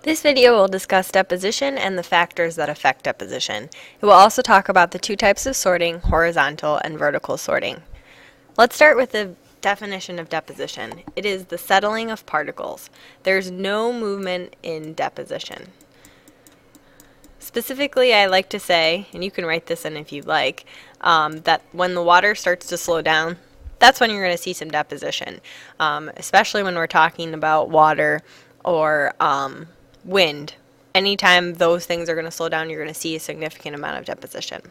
This video will discuss deposition and the factors that affect deposition. It will also talk about the two types of sorting, horizontal and vertical sorting. Let's start with the definition of deposition. It is the settling of particles. There's no movement in deposition. Specifically, I like to say, and you can write this in if you'd like, that when the water starts to slow down, that's when you're going to see some deposition, especially when we're talking about water or wind. Anytime those things are going to slow down, you're going to see a significant amount of deposition.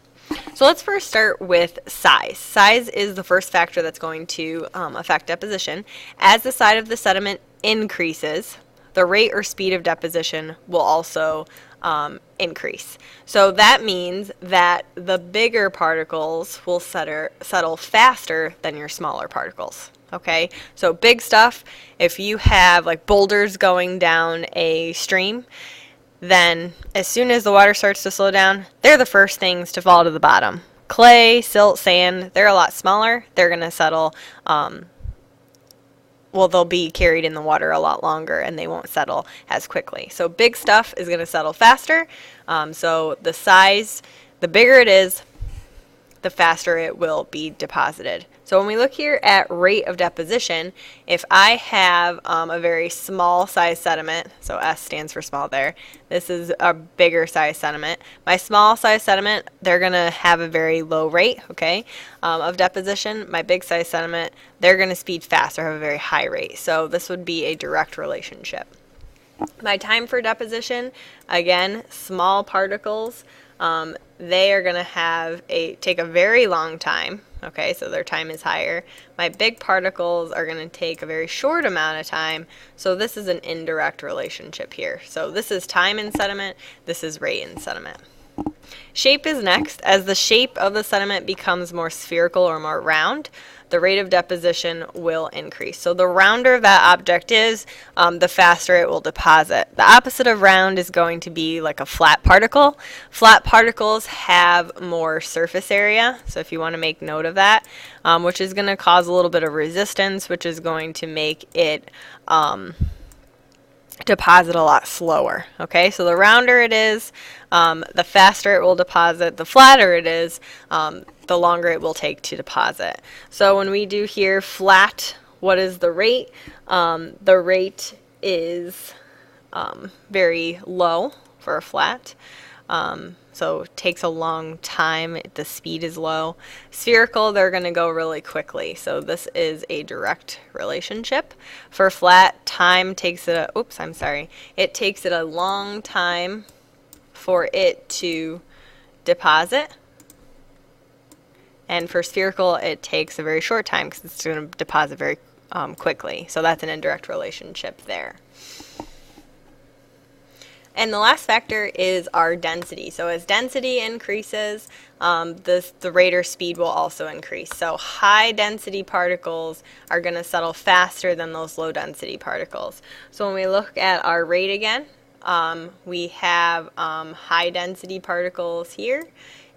So let's first start with size. Size is the first factor that's going to affect deposition. As the size of the sediment increases, the rate or speed of deposition will also increase. So that means that the bigger particles will settle faster than your smaller particles. Okay, so big stuff, if you have like boulders going down a stream, then as soon as the water starts to slow down, they're the first things to fall to the bottom. Clay, silt, sand, they're a lot smaller. They're going to settle, they'll be carried in the water a lot longer and they won't settle as quickly. So big stuff is going to settle faster. So the size, the bigger it is, the faster it will be deposited. So when we look here at rate of deposition, if I have a very small size sediment, so S stands for small there, this is a bigger size sediment. My small size sediment, they're going to have a very low rate, okay, of deposition. My big size sediment, they're going to speed fast or have a very high rate. So this would be a direct relationship. My time for deposition, again, small particles, they are going to take a very long time. Okay, so their time is higher. My big particles are going to take a very short amount of time. So this is an indirect relationship here. So this is time in sediment. This is rate in sediment. Shape is next. As the shape of the sediment becomes more spherical or more round, the rate of deposition will increase. So the rounder that object is, the faster it will deposit. The opposite of round is going to be like a flat particle. Flat particles have more surface area, so if you want to make note of that, which is going to cause a little bit of resistance, which is going to make it deposit a lot slower. Okay, so the rounder it is, the faster it will deposit. The flatter it is, the longer it will take to deposit. So when we do here flat, what is the rate? The rate is very low for a flat. So it takes a long time. The speed is low. Spherical, they're going to go really quickly. So this is a direct relationship. For flat, it takes it a long time for it to deposit. And for spherical, it takes a very short time because it's going to deposit very quickly. So that's an indirect relationship there. And the last factor is our density. So as density increases, the rate or speed will also increase. So high density particles are going to settle faster than those low density particles. So when we look at our rate again, we have high density particles here,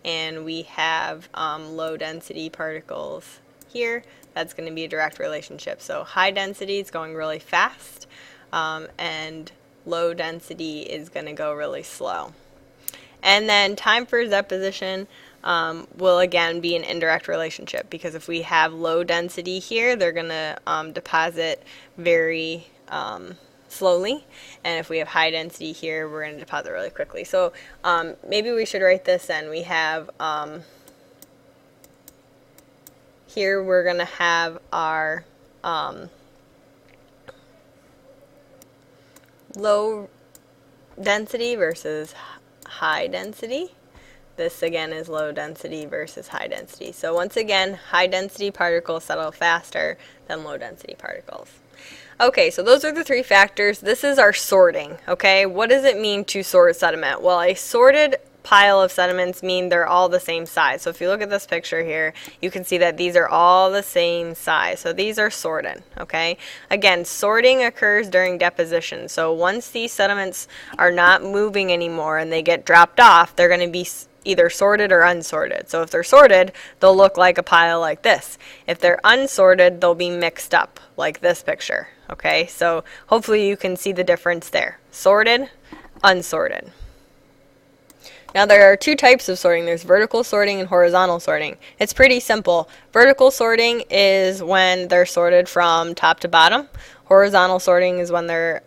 and we have low density particles here. That's going to be a direct relationship. So high density is going really fast, and low density is going to go really slow. And then time for deposition will again be an indirect relationship, because if we have low density here, they're going to deposit very slowly, and if we have high density here, we're going to deposit really quickly. So maybe we should write this in. We have here we're going to have our low density versus high density. This again is low density versus high density. So once again, high density particles settle faster than low density particles. Okay, so those are the three factors. This is our sorting. Okay, what does it mean to sort sediment? Well, a sorted pile of sediments mean they're all the same size. So if you look at this picture here, you can see that these are all the same size. So these are sorted, okay? Again, sorting occurs during deposition. So once these sediments are not moving anymore and they get dropped off, they're going to be either sorted or unsorted. So if they're sorted, they'll look like a pile like this. If they're unsorted, they'll be mixed up like this picture, Okay, so hopefully you can see the difference there. Sorted, unsorted. Now there are two types of sorting. There's vertical sorting and horizontal sorting. It's pretty simple. Vertical sorting is when they're sorted from top to bottom. Horizontal sorting is when they're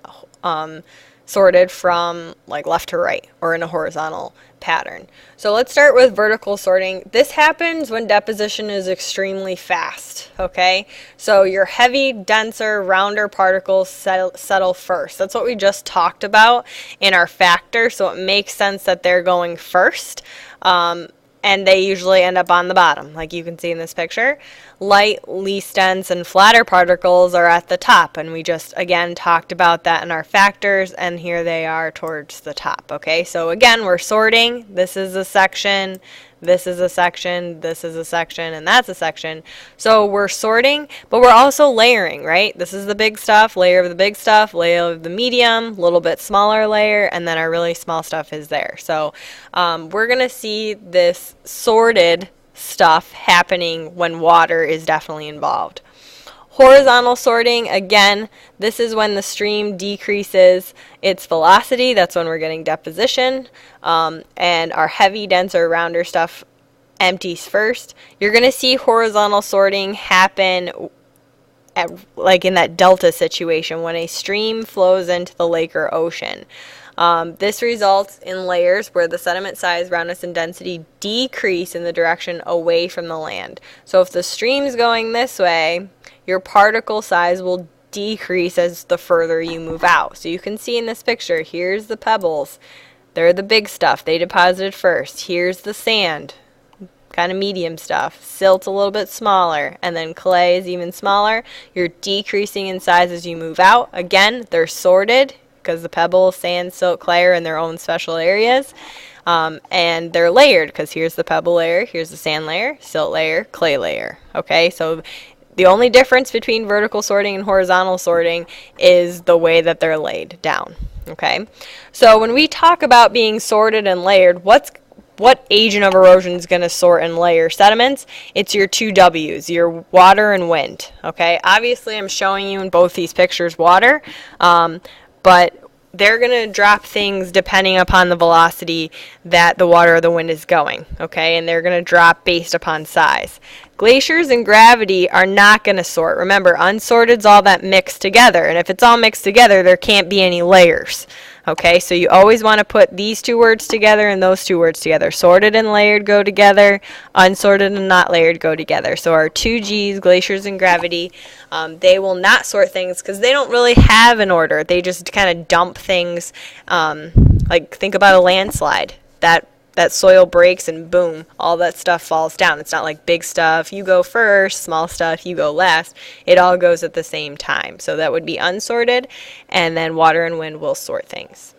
sorted from like left to right or in a horizontal pattern. So let's start with vertical sorting. This happens when deposition is extremely fast, okay? So your heavy, denser, rounder particles settle first. That's what we just talked about in our factor, so it makes sense that they're going first. And they usually end up on the bottom, like you can see in this picture. Light, least dense, and flatter particles are at the top, and we just, again, talked about that in our factors, and here they are towards the top, okay? So again, we're sorting. This is a section, this is a section, this is a section, and that's a section. So we're sorting, but we're also layering, right? This is the big stuff, layer of the big stuff, layer of the medium, little bit smaller layer, and then our really small stuff is there. So we're going to see this sorted stuff happening when water is definitely involved. Horizontal sorting, again, this is when the stream decreases its velocity. That's when we're getting deposition. And our heavy, denser, rounder stuff empties first. You're going to see horizontal sorting happen like in that delta situation when a stream flows into the lake or ocean. This results in layers where the sediment size, roundness, and density decrease in the direction away from the land. So if the stream's going this way, your particle size will decrease as the further you move out. So you can see in this picture, here's the pebbles. They're the big stuff. They deposited first. Here's the sand, kind of medium stuff. Silt's a little bit smaller, and then clay is even smaller. You're decreasing in size as you move out. Again, they're sorted because the pebble, sand, silt, clay are in their own special areas. And they're layered because here's the pebble layer, here's the sand layer, silt layer, clay layer. Okay, so the only difference between vertical sorting and horizontal sorting is the way that they're laid down. Okay, so when we talk about being sorted and layered, what agent of erosion is going to sort and layer sediments? It's your two W's, your water and wind. Okay, obviously I'm showing you in both these pictures water, but they're going to drop things depending upon the velocity that the water or the wind is going, okay? And they're going to drop based upon size. Glaciers and gravity are not going to sort. Remember, unsorted is all that mixed together, and if it's all mixed together, there can't be any layers, okay? So you always want to put these two words together and those two words together. Sorted and layered go together, unsorted and not layered go together. So our two G's, glaciers and gravity, they will not sort things because they don't really have an order. They just kind of dump things, like think about a landslide. That soil breaks and boom, all that stuff falls down. It's not like big stuff, you go first, small stuff, you go last. It all goes at the same time. So that would be unsorted, and then water and wind will sort things.